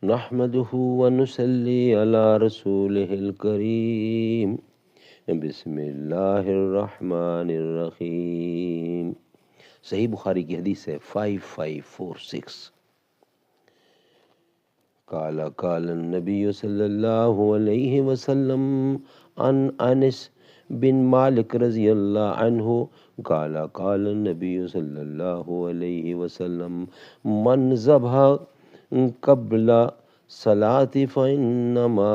नहमदुहु व नुसल्ली अला रसूलिहिल करीम। बिस्मिल्लाहिर्रहमानिर्रहीम। सही बुखारी की हदीस है 5546। काला काला नबी सल्लल्लाहु अलैहि वसल्लम अन अनस बिन मालिक रज़ियल्लाहु अन्हु काला काला नबी सल्लल्लाहु अलैहि वसल्लम मन ज़बह क़ब्ला सलाति फ़इन्नमा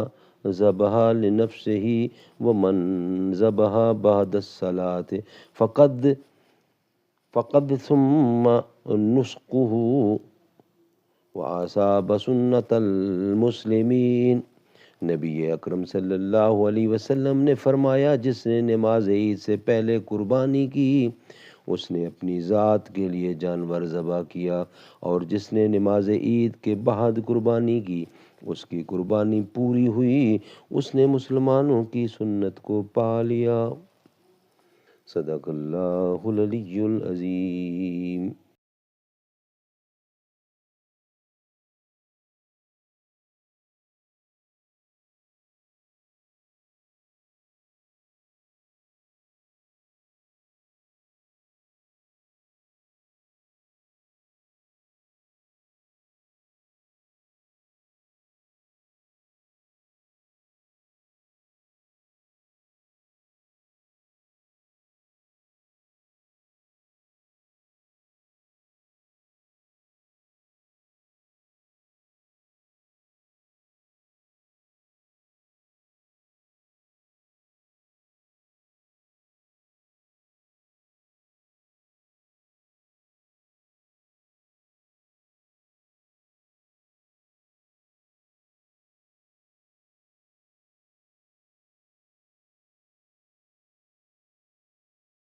ज़बह लिनफ्सिही व मन ज़बह बअद सलाति फ़क़द सुम्मा नुस्कुहु व असाब सुन्नतल मुस्लिमीन। नबी अकरम सल्लल्लाहु अलैहि वसल्लम ने फरमाया, जिसने नमाज ईद से पहले कुर्बानी की उसने अपनी ज़ात के लिए जानवर ज़बह किया, और जिसने नमाज ईद के बाद कुर्बानी की उसकी कुर्बानी पूरी हुई, उसने मुसलमानों की सुन्नत को पा लिया। सदक़ल्लाहुल अलीयुल अज़ीम।